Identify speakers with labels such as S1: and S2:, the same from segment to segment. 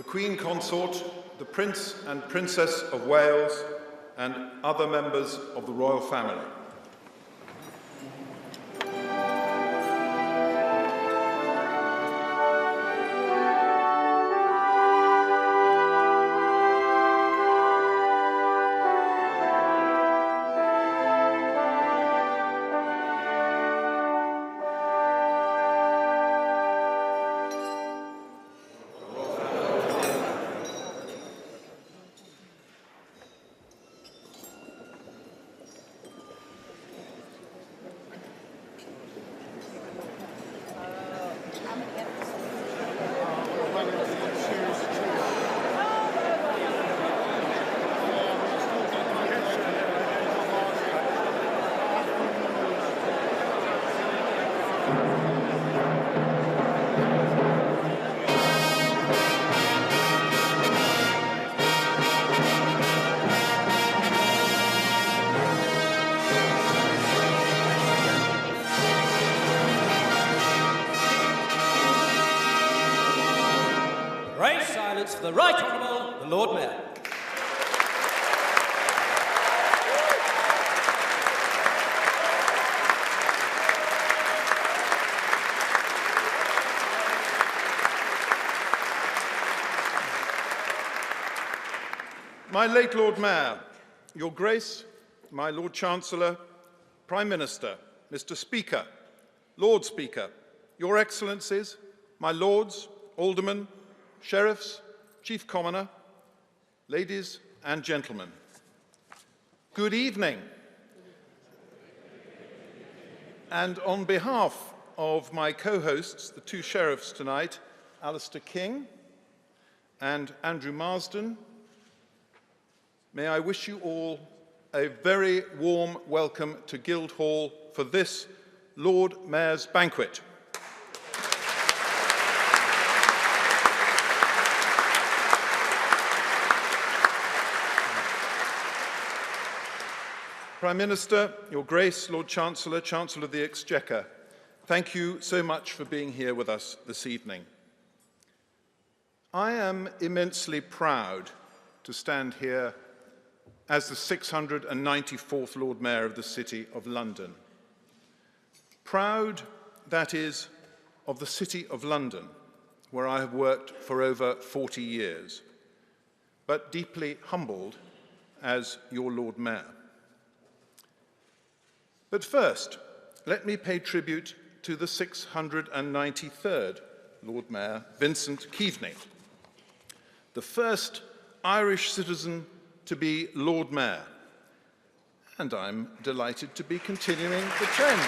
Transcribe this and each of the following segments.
S1: Queen Consort, the Prince and Princess of Wales, and other members of the royal family.
S2: For the Right Honourable, the Lord Mayor.
S1: My late Lord Mayor, Your Grace, my Lord Chancellor, Prime Minister, Mr. Speaker, Lord Speaker, Your Excellencies, my Lords, Aldermen, Sheriffs, Chief Commoner, ladies and gentlemen, good evening. And on behalf of my co-hosts, the two sheriffs tonight, Alistair King and Andrew Marsden, may I wish you all a very warm welcome to Guildhall for this Lord Mayor's Banquet. Prime Minister, Your Grace, Lord Chancellor, Chancellor of the Exchequer, thank you so much for being here with us this evening. I am immensely proud to stand here as the 694th Lord Mayor of the City of London. Proud, that is, of the City of London, where I have worked for over 40 years, but deeply humbled as your Lord Mayor. But first, let me pay tribute to the 693rd Lord Mayor, Vincent Keaveney, the first Irish citizen to be Lord Mayor, and I'm delighted to be continuing the trend.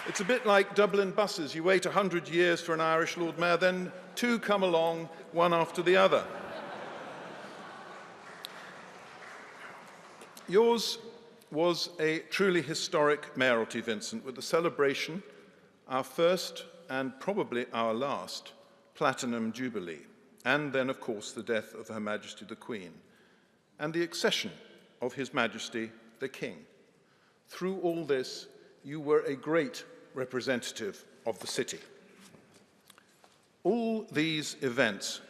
S1: It's a bit like Dublin buses. You wait 100 years for an Irish Lord Mayor, then two come along, one after the other. Yours was a truly historic mayoralty, Vincent, with the celebration, our first and probably our last Platinum Jubilee, and then, of course, the death of Her Majesty the Queen, and the accession of His Majesty the King. Through all this, you were a great representative of the city. All these events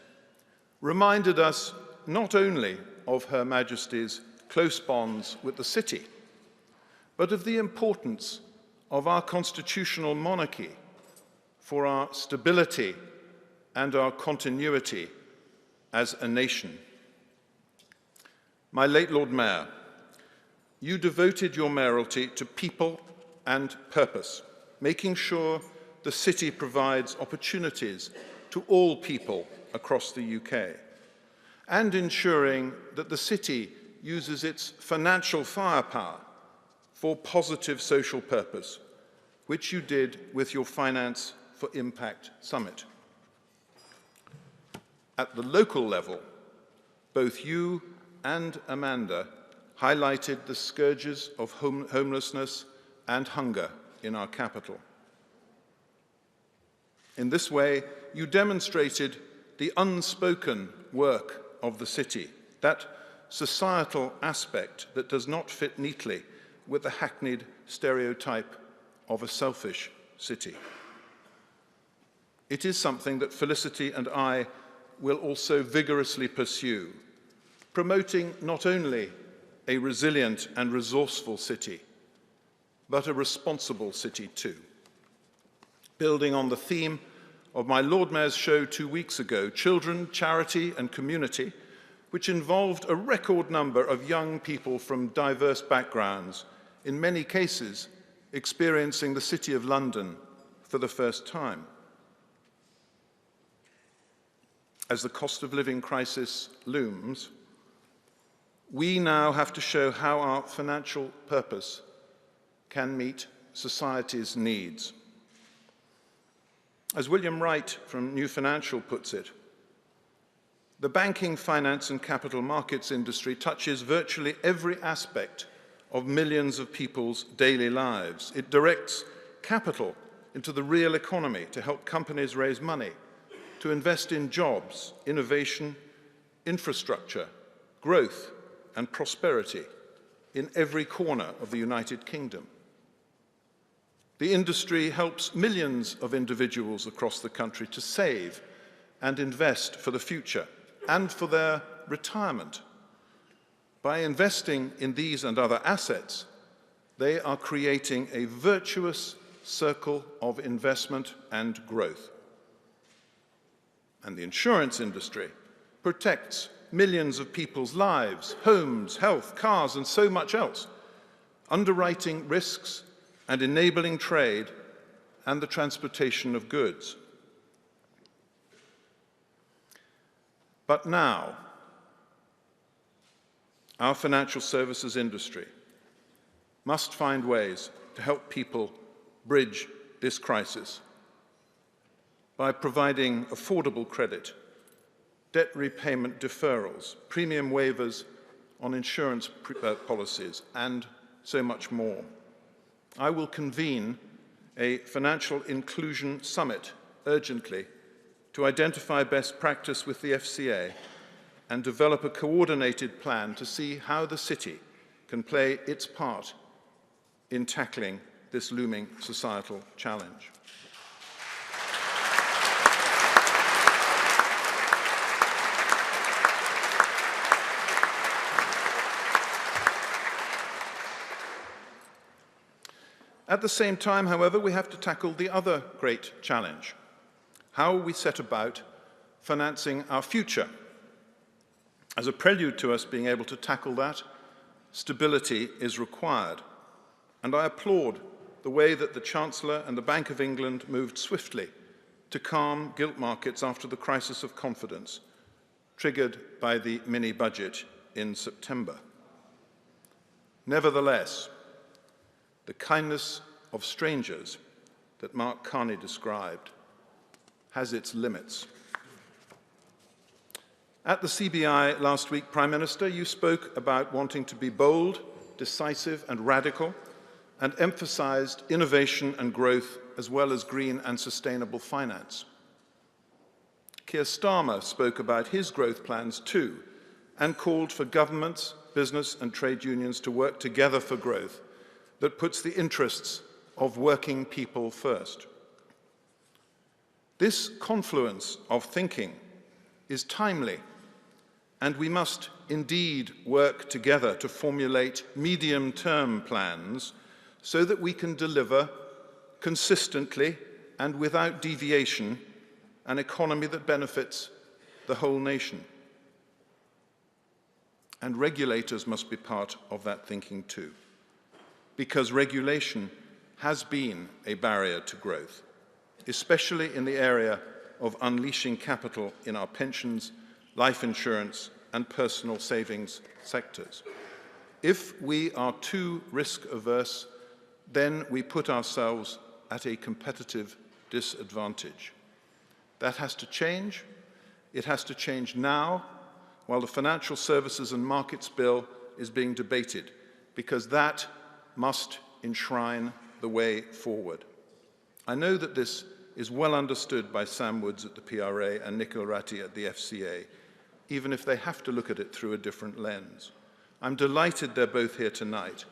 S1: reminded us not only of Her Majesty's close bonds with the city, but of the importance of our constitutional monarchy for our stability and our continuity as a nation. My late Lord Mayor, you devoted your mayoralty to people and purpose, making sure the city provides opportunities to all people across the UK, and ensuring that the city uses its financial firepower for positive social purpose, which you did with your Finance for Impact Summit. At the local level, both you and Amanda highlighted the scourges of homelessness and hunger in our capital. In this way, you demonstrated the unspoken work of the city, that societal aspect that does not fit neatly with the hackneyed stereotype of a selfish city. It is something that Felicity and I will also vigorously pursue, promoting not only a resilient and resourceful city, but a responsible city too. Building on the theme of my Lord Mayor's show 2 weeks ago, Children, Charity and Community, which involved a record number of young people from diverse backgrounds, in many cases experiencing the City of London for the first time. As the cost of living crisis looms, we now have to show how our financial purpose can meet society's needs. As William Wright from New Financial puts it, the banking, finance and capital markets industry touches virtually every aspect of millions of people's daily lives. It directs capital into the real economy to help companies raise money, to invest in jobs, innovation, infrastructure, growth and prosperity in every corner of the United Kingdom. The industry helps millions of individuals across the country to save and invest for the future and for their retirement. By investing in these and other assets, they are creating a virtuous circle of investment and growth. And the insurance industry protects millions of people's lives, homes, health, cars, and so much else, underwriting risks and enabling trade and the transportation of goods. But now, our financial services industry must find ways to help people bridge this crisis by providing affordable credit, debt repayment deferrals, premium waivers on insurance policies, and so much more. I will convene a financial inclusion summit urgently to identify best practice with the FCA and develop a coordinated plan to see how the city can play its part in tackling this looming societal challenge. At the same time, however, we have to tackle the other great challenge: how we set about financing our future. As a prelude to us being able to tackle that, stability is required. And I applaud the way that the Chancellor and the Bank of England moved swiftly to calm gilt markets after the crisis of confidence triggered by the mini-budget in September. Nevertheless, the kindness of strangers that Mark Carney described has its limits. At the CBI last week, Prime Minister, you spoke about wanting to be bold, decisive and radical, and emphasized innovation and growth as well as green and sustainable finance. Keir Starmer spoke about his growth plans too, and called for governments, business and trade unions to work together for growth that puts the interests of working people first. This confluence of thinking is timely, and we must indeed work together to formulate medium-term plans so that we can deliver consistently and without deviation an economy that benefits the whole nation. And regulators must be part of that thinking too, because regulation has been a barrier to growth, especially in the area of unleashing capital in our pensions, life insurance, and personal savings sectors. If we are too risk-averse, then we put ourselves at a competitive disadvantage. That has to change. It has to change now, while the Financial Services and Markets Bill is being debated, because that must enshrine the way forward. I know that this is well understood by Sam Woods at the PRA and Nicola Ratti at the FCA, even if they have to look at it through a different lens. I'm delighted they're both here tonight,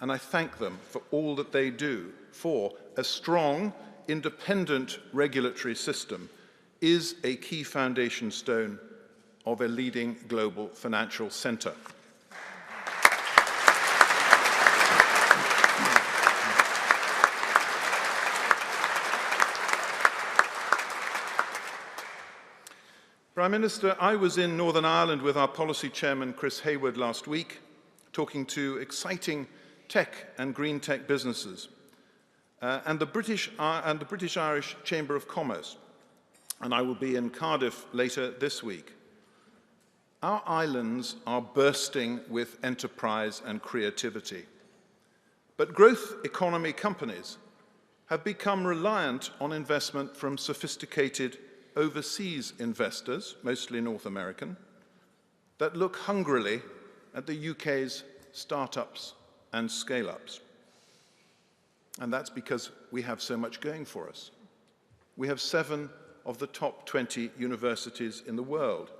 S1: and I thank them for all that they do, for a strong, independent regulatory system is a key foundation stone of a leading global financial centre. Prime Minister, I was in Northern Ireland with our policy chairman, Chris Hayward, last week, talking to exciting tech and green tech businesses and the British Irish Chamber of Commerce. And I will be in Cardiff later this week. Our islands are bursting with enterprise and creativity. But growth economy companies have become reliant on investment from sophisticated overseas investors, mostly North American, that look hungrily at the UK's startups and scale-ups. And that's because we have so much going for us. We have 7 of the top 20 universities in the world,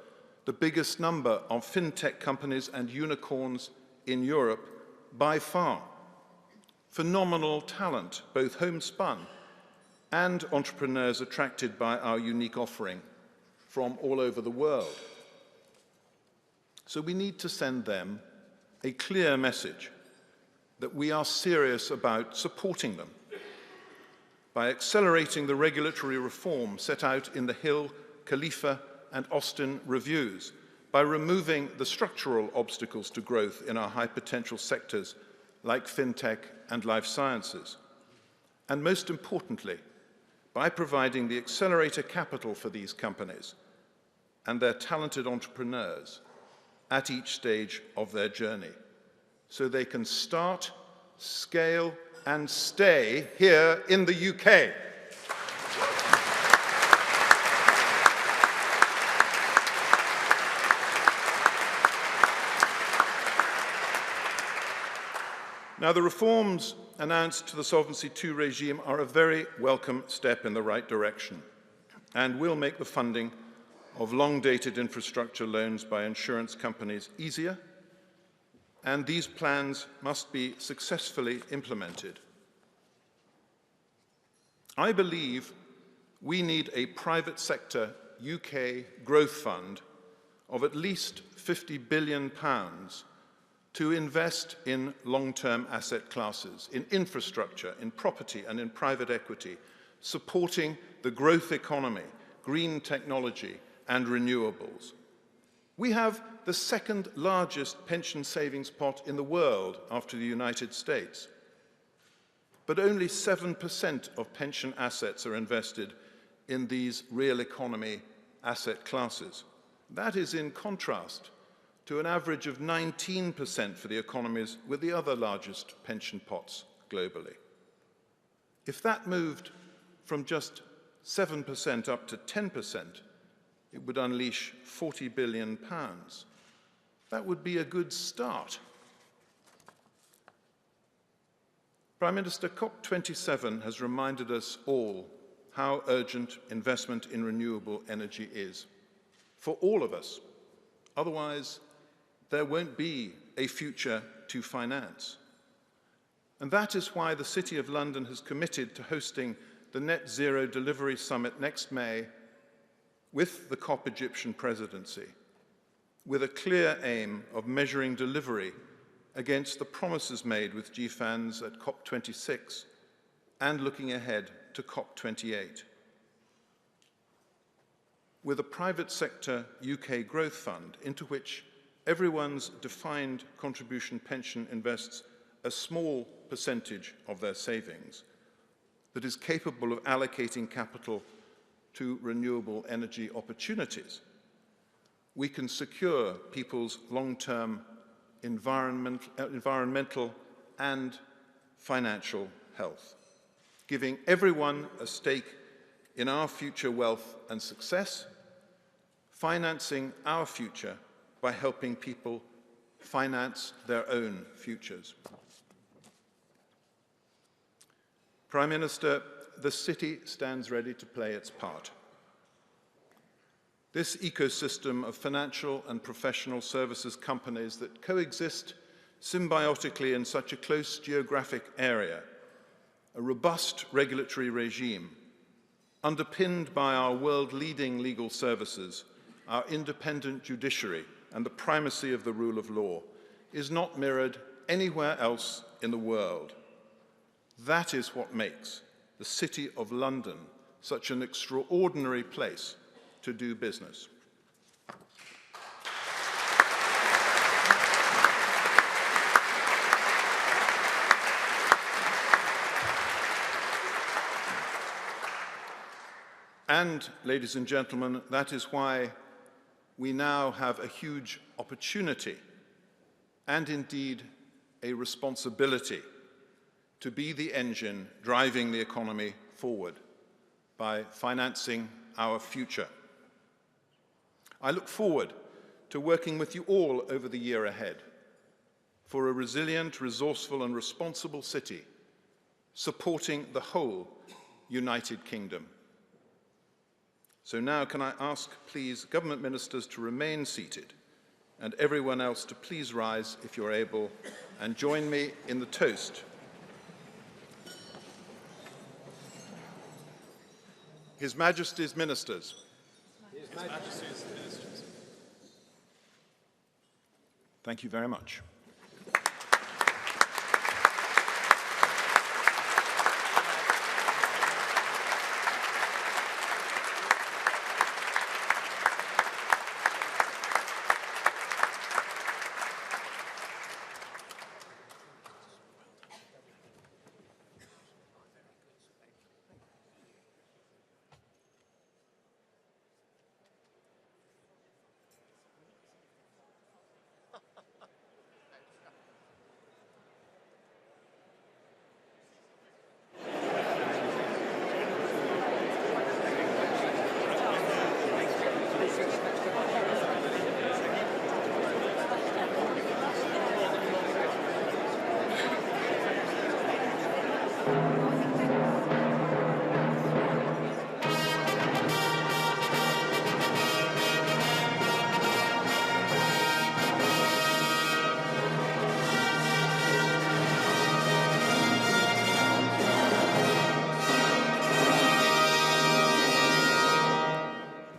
S1: the biggest number of fintech companies and unicorns in Europe by far. Phenomenal talent, both homespun and entrepreneurs attracted by our unique offering from all over the world. So we need to send them a clear message that we are serious about supporting them by accelerating the regulatory reform set out in the Hill, Khalifa and Austin reviews, by removing the structural obstacles to growth in our high potential sectors like fintech and life sciences, and most importantly, by providing the accelerator capital for these companies and their talented entrepreneurs at each stage of their journey, so they can start, scale, and stay here in the UK. Now, the reforms announced to the Solvency II regime are a very welcome step in the right direction and will make the funding of long-dated infrastructure loans by insurance companies easier, and these plans must be successfully implemented. I believe we need a private sector UK growth fund of at least £50 billion to invest in long-term asset classes, in infrastructure, in property and in private equity, supporting the growth economy, green technology and renewables. We have the second largest pension savings pot in the world after the United States, but only 7% of pension assets are invested in these real economy asset classes. That is in contrast to an average of 19% for the economies with the other largest pension pots globally. If that moved from just 7% up to 10%, it would unleash £40 billion. That would be a good start. Prime Minister, COP27 has reminded us all how urgent investment in renewable energy is for all of us. Otherwise, there won't be a future to finance. And that is why the City of London has committed to hosting the Net Zero Delivery Summit next May with the COP Egyptian presidency, with a clear aim of measuring delivery against the promises made with GFANZ at COP26 and looking ahead to COP28. With a private sector UK growth fund into which everyone's defined contribution pension invests a small percentage of their savings that is capable of allocating capital to renewable energy opportunities, we can secure people's long-term environmental and financial health, giving everyone a stake in our future wealth and success, financing our future by helping people finance their own futures. Prime Minister, the City stands ready to play its part. This ecosystem of financial and professional services companies that coexist symbiotically in such a close geographic area, a robust regulatory regime, underpinned by our world-leading legal services, our independent judiciary, and the primacy of the rule of law, is not mirrored anywhere else in the world. That is what makes the City of London such an extraordinary place to do business. And, ladies and gentlemen, that is why we now have a huge opportunity and indeed a responsibility to be the engine driving the economy forward by financing our future. I look forward to working with you all over the year ahead for a resilient, resourceful and responsible city supporting the whole United Kingdom. So now can I ask, please, government ministers to remain seated and everyone else to please rise if you're able and join me in the toast. His Majesty's Ministers.
S2: His Majesty's Ministers.
S1: Thank you very much.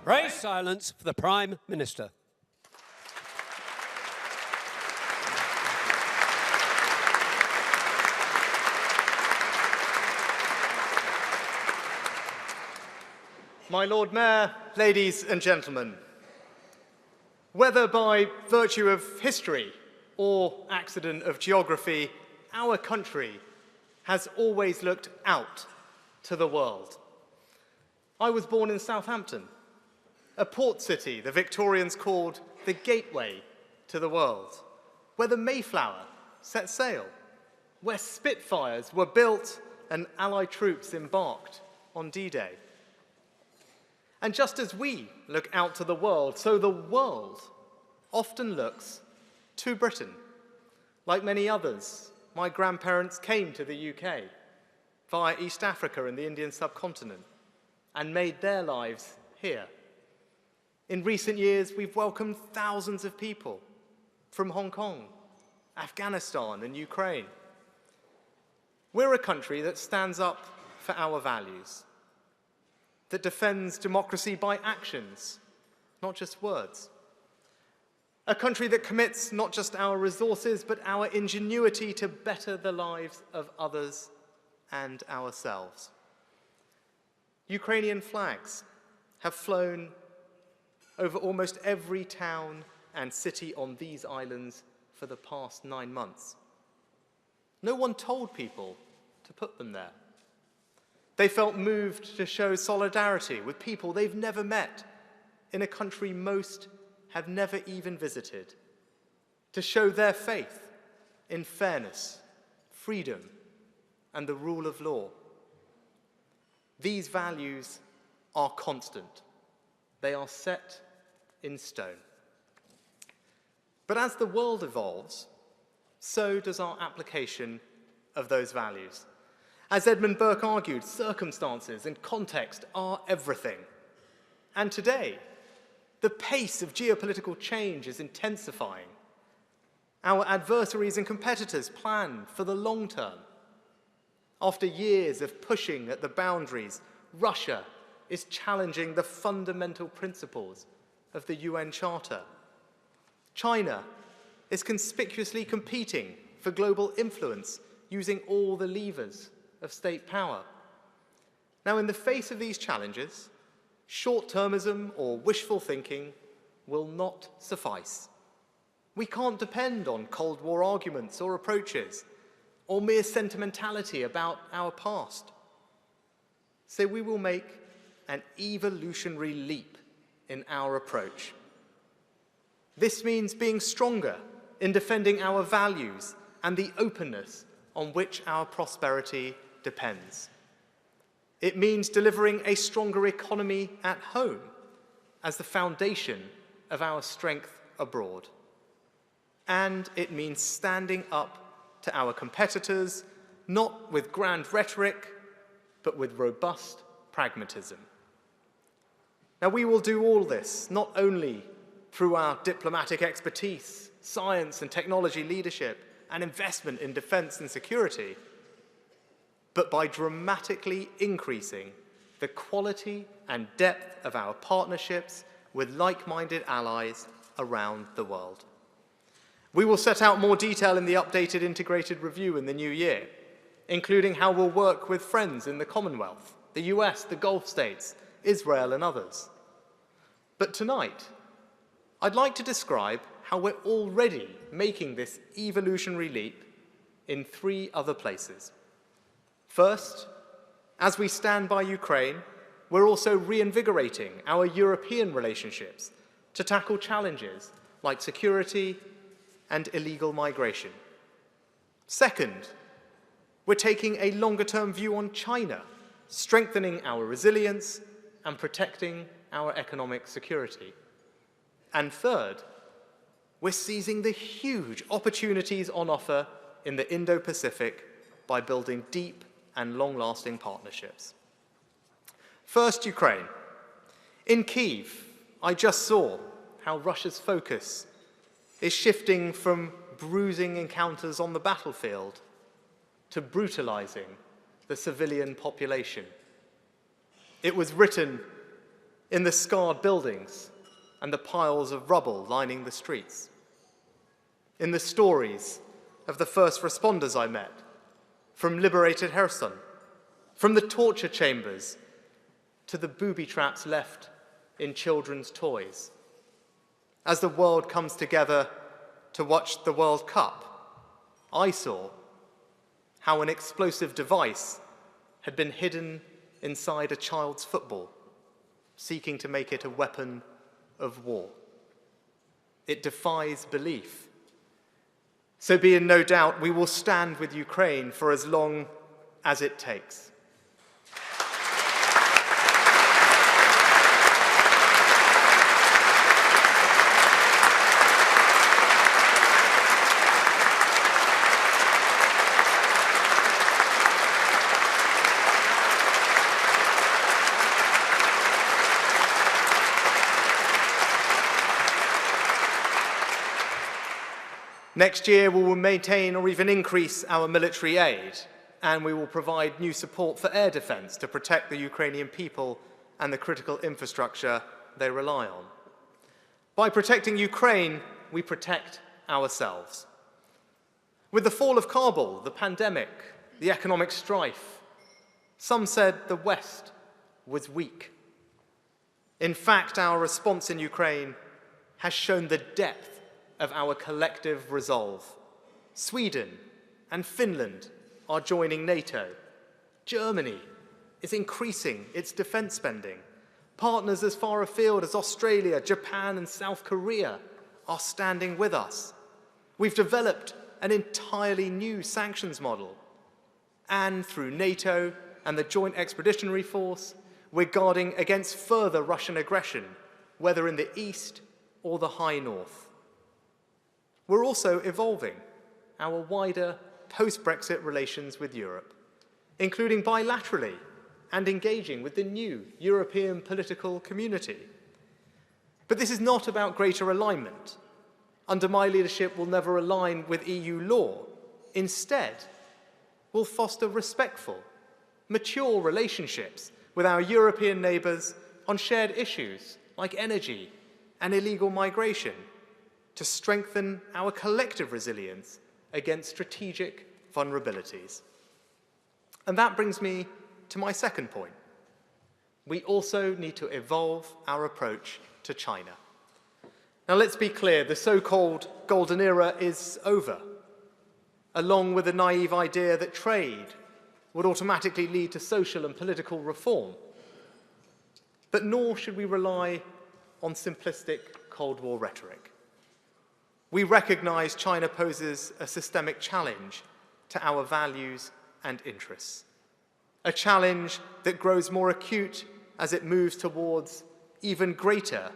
S2: Pray silence for the Prime Minister.
S3: My Lord Mayor, ladies and gentlemen, whether by virtue of history or accident of geography, our country has always looked out to the world. I was born in Southampton, a port city the Victorians called the gateway to the world, where the Mayflower set sail, where Spitfires were built and Allied troops embarked on D-Day. And just as we look out to the world, so the world often looks to Britain. Like many others, my grandparents came to the UK via East Africa and the Indian subcontinent and made their lives here. In recent years, we've welcomed thousands of people from Hong Kong, Afghanistan, and Ukraine. We're a country that stands up for our values, that defends democracy by actions, not just words. A country that commits not just our resources, but our ingenuity to better the lives of others and ourselves. Ukrainian flags have flown over almost every town and city on these islands for the past 9 months. No one told people to put them there. They felt moved to show solidarity with people they've never met in a country most have never even visited, to show their faith in fairness, freedom, and the rule of law. These values are constant. They are set in stone. But as the world evolves, so does our application of those values. As Edmund Burke argued, circumstances and context are everything. And today, the pace of geopolitical change is intensifying. Our adversaries and competitors plan for the long term. After years of pushing at the boundaries, Russia is challenging the fundamental principles of the UN Charter. China is conspicuously competing for global influence using all the levers of state power. Now, in the face of these challenges, short-termism or wishful thinking will not suffice. We can't depend on Cold War arguments or approaches, or mere sentimentality about our past. So we will make an evolutionary leap in our approach. This means being stronger in defending our values and the openness on which our prosperity depends. It means delivering a stronger economy at home as the foundation of our strength abroad. And it means standing up to our competitors, not with grand rhetoric, but with robust pragmatism. Now, we will do all this not only through our diplomatic expertise, science and technology leadership, and investment in defense and security, but by dramatically increasing the quality and depth of our partnerships with like-minded allies around the world. We will set out more detail in the updated integrated review in the new year, including how we'll work with friends in the Commonwealth, the US, the Gulf states, Israel, and others. But tonight, I'd like to describe how we're already making this evolutionary leap in 3 other places. First, as we stand by Ukraine, we're also reinvigorating our European relationships to tackle challenges like security and illegal migration. Second, we're taking a longer-term view on China, strengthening our resilience and protecting our economic security. And third, we're seizing the huge opportunities on offer in the Indo-Pacific by building deep and long-lasting partnerships. First, Ukraine. In Kyiv, I just saw how Russia's focus is shifting from bruising encounters on the battlefield to brutalizing the civilian population. It was written in the scarred buildings and the piles of rubble lining the streets, in the stories of the first responders I met, from liberated Kherson, from the torture chambers to the booby traps left in children's toys. As the world comes together to watch the World Cup, I saw how an explosive device had been hidden inside a child's football, seeking to make it a weapon of war. It defies belief. So be in no doubt we will stand with Ukraine for as long as it takes. Next year, we will maintain or even increase our military aid, and we will provide new support for air defense to protect the Ukrainian people and the critical infrastructure they rely on. By protecting Ukraine, we protect ourselves. With the fall of Kabul, the pandemic, the economic strife, some said the West was weak. In fact, our response in Ukraine has shown the depth of our collective resolve. Sweden and Finland are joining NATO. Germany is increasing its defense spending. Partners as far afield as Australia, Japan, and South Korea are standing with us. We've developed an entirely new sanctions model. And through NATO and the Joint Expeditionary Force, we're guarding against further Russian aggression, whether in the east or the high north. We're also evolving our wider post-Brexit relations with Europe, including bilaterally and engaging with the new European political community. But this is not about greater alignment. under my leadership, will never align with EU law. Instead, we'll foster respectful, mature relationships with our European neighbours on shared issues like energy and illegal migration to strengthen our collective resilience against strategic vulnerabilities. And that brings me to my second point. We also need to evolve our approach to China. Now, let's be clear, the so-called golden era is over, along with the naive idea that trade would automatically lead to social and political reform. But nor should we rely on simplistic Cold War rhetoric. We recognise China poses a systemic challenge to our values and interests, a challenge that grows more acute as it moves towards even greater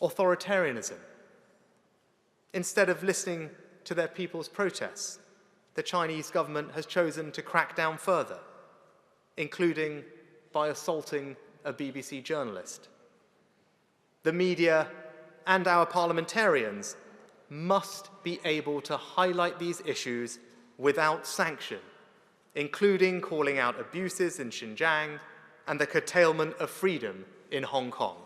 S3: authoritarianism. Instead of listening to their people's protests, the Chinese government has chosen to crack down further, including by assaulting a BBC journalist. The media and our parliamentarians must be able to highlight these issues without sanction, including calling out abuses in Xinjiang and the curtailment of freedom in Hong Kong.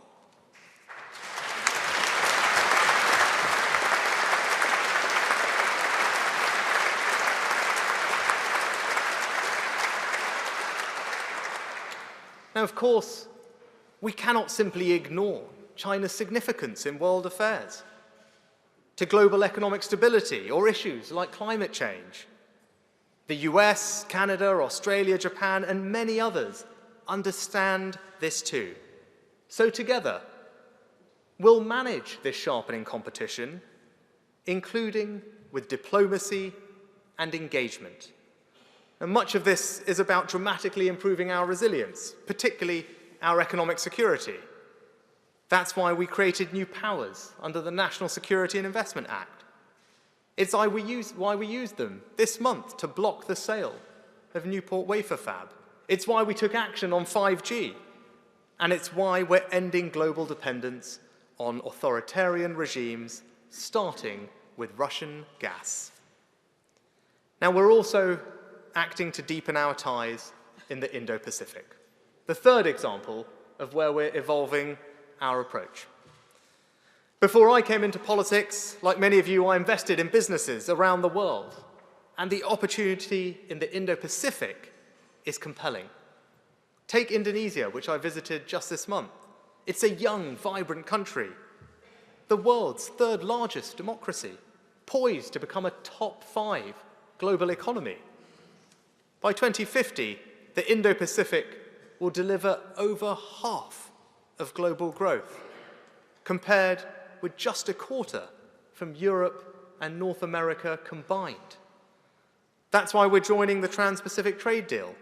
S3: Now, of course, we cannot simply ignore China's significance in world affairs, to global economic stability or issues like climate change. The US, Canada, Australia, Japan, and many others understand this too. So together, we'll manage this sharpening competition, including with diplomacy and engagement. And much of this is about dramatically improving our resilience, particularly our economic security. That's why we created new powers under the National Security and Investment Act. It's why we used them this month to block the sale of Newport wafer fab. It's why we took action on 5G. And it's why we're ending global dependence on authoritarian regimes, starting with Russian gas. Now, we're also acting to deepen our ties in the Indo-Pacific. The third example of where we're evolving our approach. Before I came into politics, like many of you, I invested in businesses around the world, and the opportunity in the Indo-Pacific is compelling. Take Indonesia, which I visited just this month. It's a young, vibrant country, the world's third largest democracy, poised to become a top 5 global economy. By 2050, the Indo-Pacific will deliver over half of global growth, compared with just a quarter from Europe and North America combined. That's why we're joining the Trans-Pacific Trade Deal,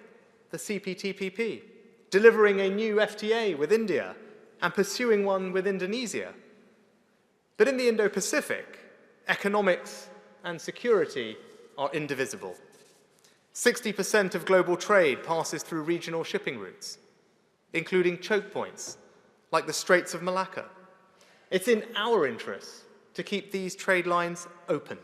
S3: the CPTPP, delivering a new FTA with India and pursuing one with Indonesia. But in the Indo-Pacific, economics and security are indivisible. 60% of global trade passes through regional shipping routes, including choke points like the Straits of Malacca. It's in our interests to keep these trade lines open.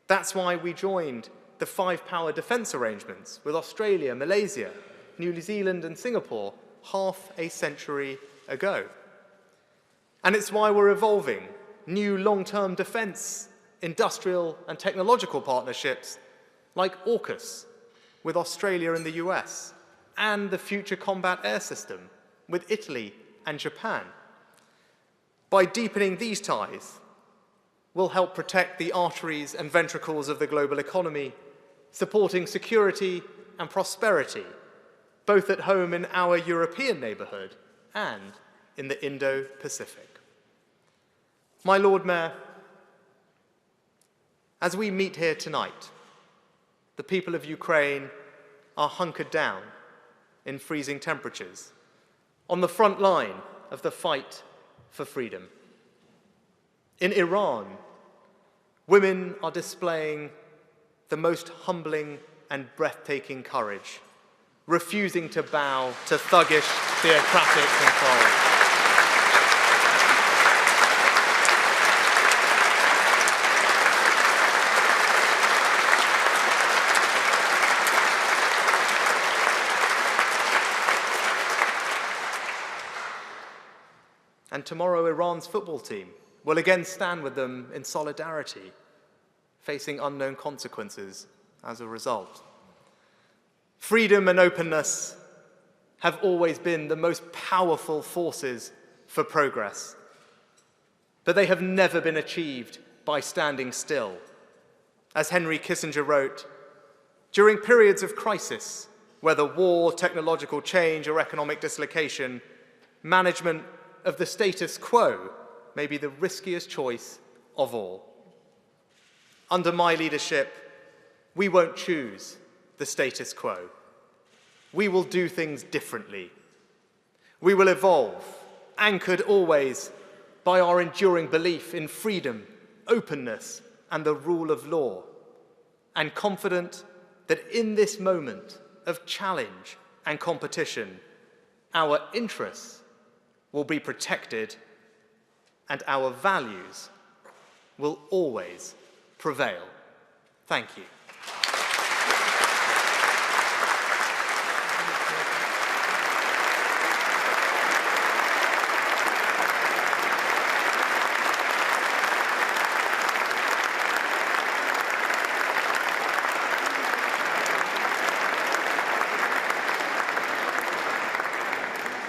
S3: That's why we joined the 5-power defence arrangements with Australia, Malaysia, New Zealand and Singapore half a century ago. And it's why we're evolving new long-term defence, industrial and technological partnerships like AUKUS with Australia and the US, and the Future Combat Air System with Italy and Japan. By deepening these ties, we'll help protect the arteries and ventricles of the global economy, supporting security and prosperity, both at home in our European neighbourhood and in the Indo-Pacific. My Lord Mayor, as we meet here tonight, the people of Ukraine are hunkered down in freezing temperatures, on the front line of the fight for freedom. In Iran, women are displaying the most humbling and breathtaking courage, refusing to bow to thuggish, theocratic control. tomorrow Iran's football team will again stand with them in solidarity, facing unknown consequences as a result. Freedom and openness have always been the most powerful forces for progress, but they have never been achieved by standing still. As Henry Kissinger wrote, during periods of crisis, whether war, technological change, or economic dislocation, management of the status quo may be the riskiest choice of all. Under my leadership, we won't choose the status quo. We will do things differently. We will evolve, anchored always by our enduring belief in freedom, openness, and the rule of law, and confident that in this moment of challenge and competition, our interests will be protected and our values will always prevail. Thank you.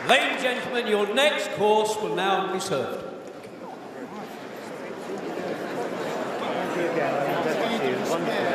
S2: Ladies and gentlemen, your next course will now be served.
S3: Thank you again. Wonderful.